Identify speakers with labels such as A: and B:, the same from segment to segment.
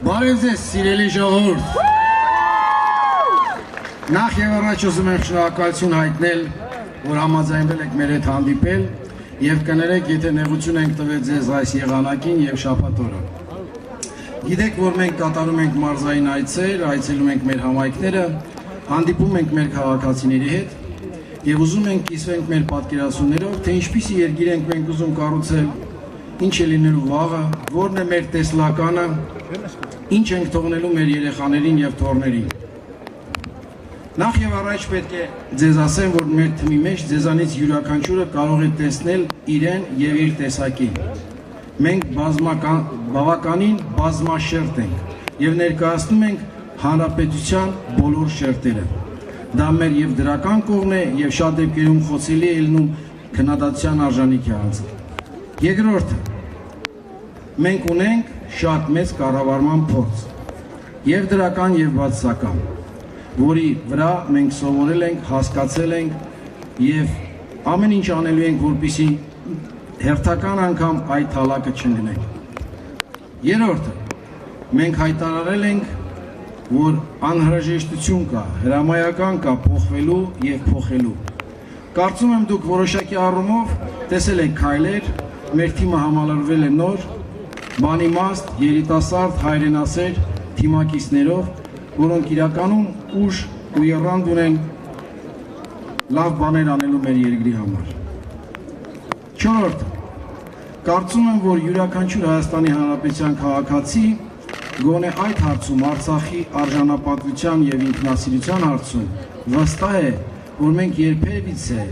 A: Բարև ձեզ, սիրելի ժողովուրդ։ Նախ եւ առաջ ուզում եմ շնորհակալություն հայտնել, որ համաձայնվել եք մեր հետ հանդիպել եւ կներեք, եթե նեղություն ենք տվել ձեզ այս եղանակին եւ շաբաթ օրը։ Գիտեք, որ մենք կատարում ենք մարզային այցեր, այցելում ենք մեր համայնքները, հանդիպում ենք մեր քաղաքացիների հետ եւ ուզում ենք կիսվենք մեր պատկերացումներով, թե ինչպիսի երկիր ենք մենք ուզում կառուցել, ինչ է լինելու վաղը, որն է մեր տեսլականը, ինչ ենք թողնելու մեր երեխաներին եւ թոռներին։ Նախ եւ առաջ պետք է ձեզ ասեմ, որ մեր թիմի մեջ ձեզանից յուրաքանչյուրը կարող է տեսնել իրեն եւ իր տեսակին։ Մենք բավականին բազմաշերտ ենք եւ ներկայացնում ենք հանրապետության բոլոր շերտերը։ Դա մեր եւ դրական կողմն է եւ շատ դեպքերում խոցելի է լինում քննադատության արժանիք է անցել։ Երկրորդը, մենք ունենք շատ մեծ կառավարման փորձ, եւ դրական եւ բացասական, որի վրա մենք սովորել ենք, հասկացել ենք եւ ամեն ինչ անելու ենք, որպեսզի հերթական անգամ այդ թալակը չընկնենք։ Երրորդը, մենք հայտարարել ենք, որ անհրաժեշտություն կա, հրամայական կա փոխվելու եւ փոխելու։ Կարծում եմ դուք որոշակի առումով տեսել եք քայլեր, մեր թիմը համալրվել է նոր, բանիմաստ, երիտասարդ, հայրենասեր թիմակիցներով, որոնք իրականում ուժ ու եռանդ ունեն լավ բաներ անելու մեր երկրի համար։ Չորրորդը, կարծում եմ, որ յուրաքանչյուր Հայաստանի Հանրապետության քաղաքացի գոնե այդ հարցում, Արցախի արժանապատվության եւ ինքնասիրության հարցում վստահ է, որ մենք երբևիցե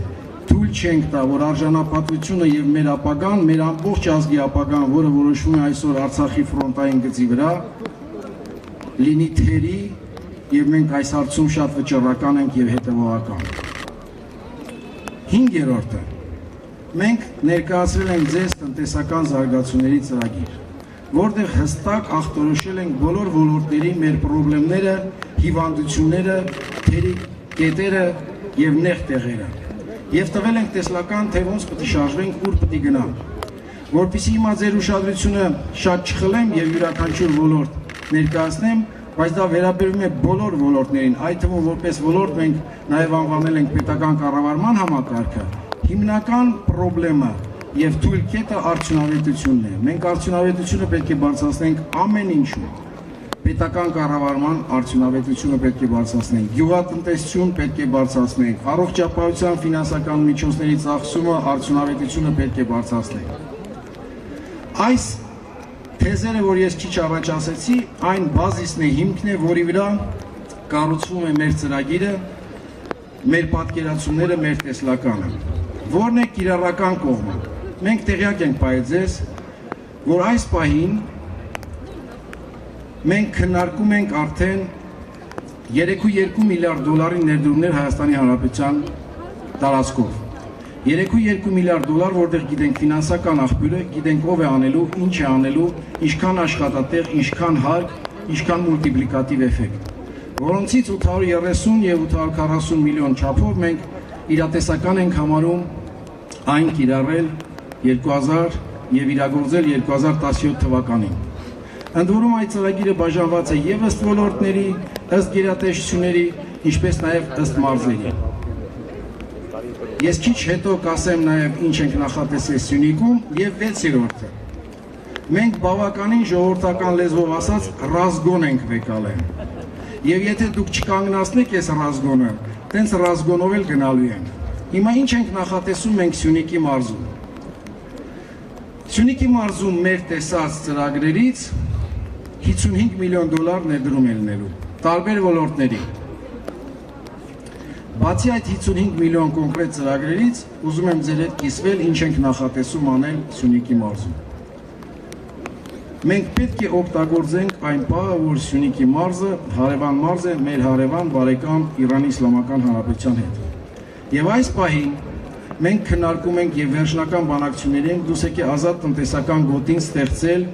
A: թույլ չենք տա, որ արժանապատվությունը եւ մեր ապագան, մեր ամբողջ ազգի ապագան, որը որոշվում է այսօր Արցախի ֆրոնտային գծի վրա, լինի թերի եւ մենք այս հարցում շատ վճռական ենք եւ հետեւողական։ Հինգերորդը, մենք ներկայացրել ենք ձեզ տնտեսական զարգացումների ծրագիր, որտեղ հստակ ախտորոշել ենք բոլոր ոլորտների մեր խնդիրները, հիվանդությունները, թերի կետերը եւ նեղ տեղերը։ Եվ տվել ենք տեսլական, թե ոնց պետք է շարժվենք, ուր պետք է գնանք։ Որպեսզի հիմա ձեր ուշադրությունը շատ չխլեմ եւ յուրաքանչյուր ոլորտ ներկայացնեմ, բայց դա վերաբերում է բոլոր ոլորտներին, այդ թվում որպես ոլորտ մենք նաեւ անվանել ենք պետական կառավարման համակարգը։ Հիմնական խնդրեմը եւ թույլ կետը արդյունավետությունն է։ Մենք արդյունավետությունը պետք է բարձրացնենք ամեն ինչում։ Պետական կառավարման արդյունավետությունը պետք է բարձրացնենք, գյուղատնտեսություն պետք է բարձրացնենք, առողջապահության ֆինանսական միջոցների ծախսումը արդյունավետությունը պետք է բարձրացնենք։ Այս թեզերը, որ ես քիչ առաջ ասեցի, այն բազիսն է, հիմքն է, որի վրա կառուցվում է մեր ծրագիրը, մեր պատկերացումները, մեր տեսլականը։ Որն է կիրառական կողմը։ Մենք տեղյակ ենք պահել ձեզ, որ այս պահին մենք քննարկում ենք արդեն 3.2 միլիարդ դոլարի ներդրումներ Հայաստանի Հանրապետության տարածքով։ 3.2 միլիարդ դոլար, որտեղ գիտենք ֆինանսական աղբյուրը, գիտենք ով է անելու, ինչ է անելու, ինչքան աշխատատեղ, ինչքան հարկ, ինչքան մուլտիպլիկատիվ էֆեկտ, որոնցից 830 եւ 840 միլիոն չափով մենք իրատեսական ենք համարում այն կիրառել 2000 եւ իրագործել 2017 թվականին։ Ընդ որում այդ ծրագիրը բաժանված է եւ ըստ ոլորտների, ըստ գերատեսչությունների, ինչպես նաեւ ըստ մարզերի։ Ես քիչ հետո կասեմ նաեւ ինչ ենք նախատեսել Սյունիքում եւ 6-րդը։ Մենք բավականին ժողովրդական լեզվով ասած ռազգոն ենք վեկալել։ Եվ եթե դուք չկանգնացնեք այս ռազգոնը, տենց ռազգոնով էլ գնալու ենք։ Հիմա ինչ ենք նախատեսում մենք Սյունիքի մարզում։ Սյունիքի մարզում մեր տեսած ծրագրերից 55 միլիոն դոլար ներդրում է լինելու տարբեր ոլորտների։ Բացի այդ 55 միլիոն կոնկրետ ծրագրերից, ուզում եմ ձեր հետ կիսվել, ինչ ենք նախատեսում անել Սյունիքի մարզում։ Մենք պետք է օգտագործենք այն պահը, որ Սյունիքի մարզը հարևան մարզ է մեր հարևան բարեկամ Իրանի Իսլամական Հանրապետության հետ։ Եվ այս պահին մենք քննարկում ենք եւ վերջնական բանակցությունների ենք դուս եկե ազատ տնտեսական գոտին ստեղծել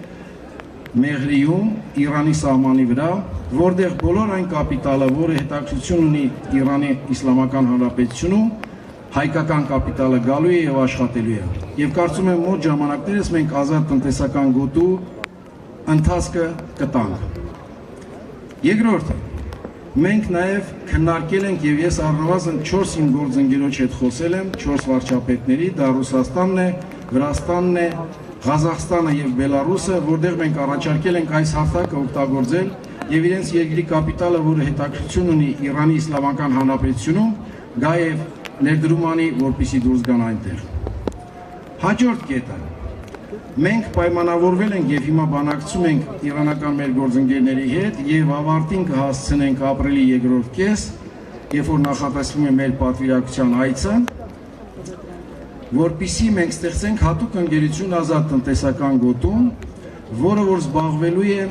A: Մեղրիում, Իրանի սահմանի վրա, որտեղ բոլոր այն կապիտալը, որը հետաքրքրություն ունի Իրանի Իսլամական Հանրապետությունում, հայկական կապիտալը գալու է եւ աշխատելու է։ Եվ կարծում եմ մոտ ժամանակներս մենք ազատ տնտեսական գոտու ընթացքը կտանք։ Երկրորդը, մենք նաև քննարկել ենք եւ ես առնվազն 4 իմ գործընկերոջ հետ խոսել եմ, 4 վարչապետների, դա Ռուսաստանն է, Վրաստանն է, Ղազախստանը եւ Բելարուսը, որտեղ մենք առաջարկել ենք այս հարթակը օգտագործել եւ իրենց երկրի կապիտալը, որը հետաքրքրություն ունի Իրանի Իսլամական Հանրապետությունում, գա եւ ներդրում անի, որպեսզի դուրս գան այնտեղ։ Հաջորդ կետը, մենք պայմանավորվել ենք եւ հիմա բանակցում ենք իրանական մեր գործընկերների հետ եւ ավարտին կհասցնենք ապրիլի երկրորդ կես, երբ որ նախատեսվում է մեր պատվիրակության այցը, որպեսզի մենք ստեղծենք հատուկ ընկերություն ազատ տնտեսական գոտում, որը որ զբաղվելու է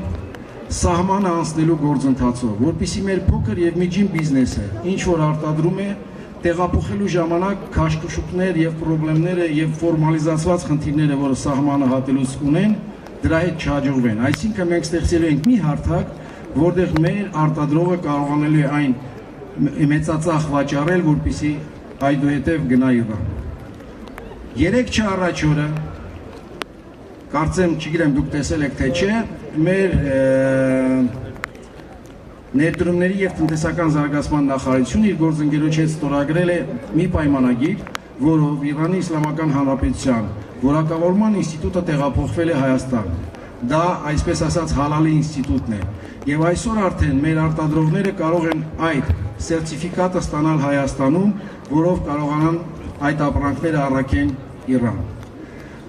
A: սահմանը անցնելու գործընթացով, որպեսզի մեր փոքր եւ միջին բիզնեսը, ինչ որ արտադրում է, տեղափոխելու ժամանակ քաշքշուկներ եւ խնդիրները եւ ֆորմալիզացված խնդիրները, որը սահմանը հատելուց ունեն, դրա հետ չհաջողվեն։ Այսինքն մենք ստեղծելու ենք մի հարթակ, որտեղ մեր արտադրողը կարողանելու է այն մեծածախ վաճառել, որպեսզի այդուհետև գնա Իրան։ 3 առաջ օրը, կարծեմ, չգիտեմ դուք տեսել եք թե չէ, մեր ներդրումների եւ տնտեսական զարգացման նախարարությունը իր գործընկերոջ հետ ստորագրել է մի պայմանագիր, որով Իրանի Իսլամական Հանրապետության որակավորման ինստիտուտը տեղափոխվել է Հայաստան։ Դա, այսպես ասած, հալալի ինստիտուտն է։ Եվ այսօր արդեն մեր արտադրողները կարող են այդ սերտիֆիկատը ստանալ Հայաստանում, որով կարողանան այդ ապրանքները առաքեն Իրան։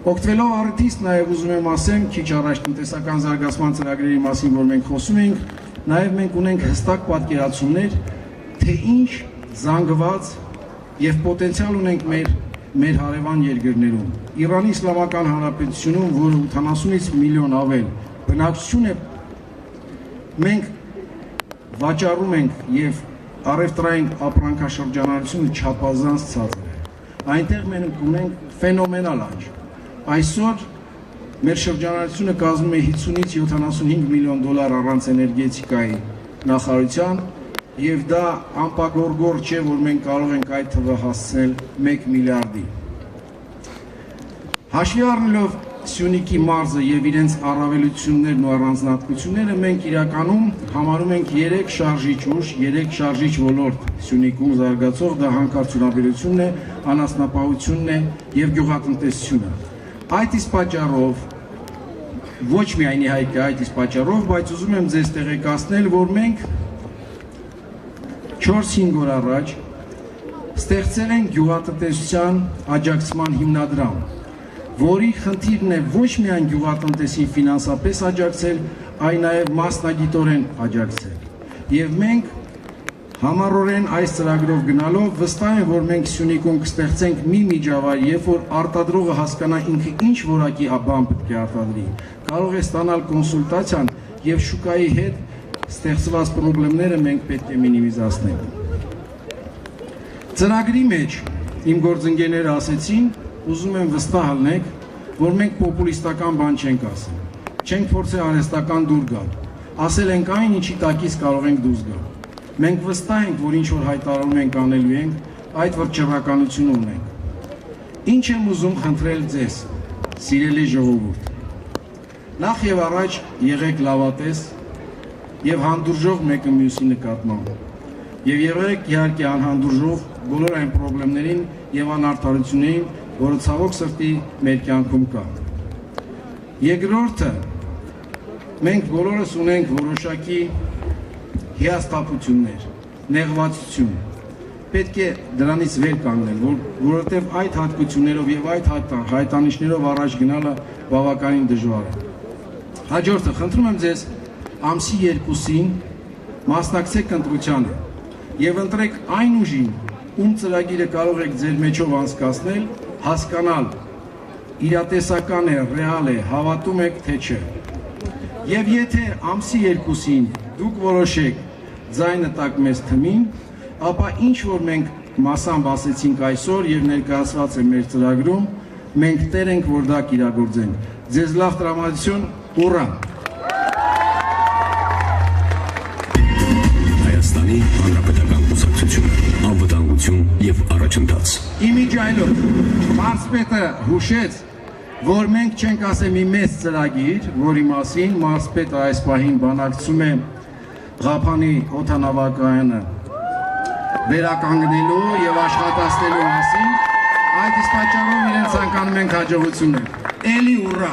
A: Օգտվելով առիթից նաև ուզում եմ ասեմ, քիչ առաջ տնտեսական զարգացման ծրագրերի մասին, որ մենք խոսում ենք, նաև մենք ունենք հստակ պատկերացումներ, թե ինչ զանգված եւ պոտենցիալ ունենք մեր հարևան երկրներում։ Իրանի Իսլամական Հանրապետությունում, որը 80-ից միլիոն ավել բնակչություն է, մենք վաճառում ենք եւ առևտրային ապրանքաշրջանառությունը չափազանց ցածր է։ Այնտեղ մենք ունենք ֆենոմենալ աճ։ Այսօր մեր շրջանառությունը կազմում է 50-ից 75 միլիոն դոլար առանց էներգետիկայի նախարարության եւ դա անպագորգոր չէ, որ մենք կարող ենք այդ թվը հասցնել 1 միլիարդի։ Հաշվի առնելով Սյունիքի մարզը եւ իրենց առավելություններն ու առանձնահատկությունները, մենք իրականում համարում ենք 3 շարժիչ ուժ, 3 շարժիչ ոլորտ Սյունիքում զարգացող, դա հանքարդյունաբերությունն է, անասնապահությունն է եւ գյուղատնտեսությունը։ Այդ իսկ պատճառով, ոչ միայն իհարկե այդ իսկ պատճառով, բայց ուզում եմ ձեզ տեղեկացնել, որ մենք 4-5 օր առաջ ստեղծել ենք գյուղատնտեսության աջակցման հիմնադրամ, որի խնդիրն է ոչ միայն գյուղատնտեսին ֆինանսապես աջակցել, այլ նաև մասնագիտորեն աջակցել։ Եվ մենք համառորեն այս ծրագրով գնալով վստահ եմ, որ մենք Սյունիքում կստեղծենք մի միջավայր, երբ որ արտադրողը հասկանա ինքը ինչ որակի բան պետք է արտադրի, կարող է ստանալ կոնսուլտացիան եւ շուկայի հետ ստեղծված խնդիրները մենք պետք է մինիմիզացնենք։ Ծրագրի մեջ իմ գործընկերները ասեցին, ուզում եմ վստահ լինեք, որ մենք պոպուլիստական բան չենք ասել, չենք փորձել արհեստական դուր գալ, ասել ենք այն, ինչի տակից կարող ենք դուրս գալ։ Մենք վստահ ենք, որ ինչ որ հայտարարում ենք անելու ենք, այդ վճռականությունը ունենք։ Ինչ եմ ուզում խնդրել ձեզ, սիրելի ժողովուրդ։ Նախ եւ առաջ եղեք լավատես եւ հանդուրժող մեկը մյուսի նկատմամբ։ Եվ եղեք իհարկե անհանդուրժող բոլոր այն խնդիրներին եւ անարդարություններին, որը ցավոք սրտի մեր կյանքում կա։ Երկրորդը, մենք բոլորս ունենք որոշակի հիասթափություններ, նեղվածություն։ Պետք է դրանից վեր կանգնել, որովհետև այդ հատկություններով եւ այդ հայտանիշներով առաջ գնալը բավականին դժվար է։ Հաջորդը, խնդրում եմ ձեզ ամսի 2-ին մասնակցեք ընտրությանը եւ ընտրեք այն ուժին, ում ծրագիրը կարող եք ձեր մեջով անցկացնել, հասկանալ իրատեսական է, ռեալ է, հավատում եք թե չէ։ Եվ եթե ամսի 2-ին դուք որոշեք ձայնը տակ մեզ թմին, ապա ինչ որ մենք մասամբ ասեցինք այսօր եւ ներկայացված է մեր ծրագրում, մենք տեր ենք, որ դա կիրագործենք։ Ձեզ լավ տրամադրություն, ուռա։
B: Հայաստանի Հանրապետական Կուսակցությունը, անվտանգություն եւ առաջընթաց։
A: Իմիջայլով մարզպետը հուշեց, որ մենք չենք ասել մի մեծ ծրագիր, որի մասին մարզպետը այս պահին բանակցում է Ղափանի օդանավակայանը վերականգնելու եւ աշխատացնելու մասին, այդ իսկ պատճառով իրենց ցանկանում ենք հաջողություններ։ Էլի ուռա։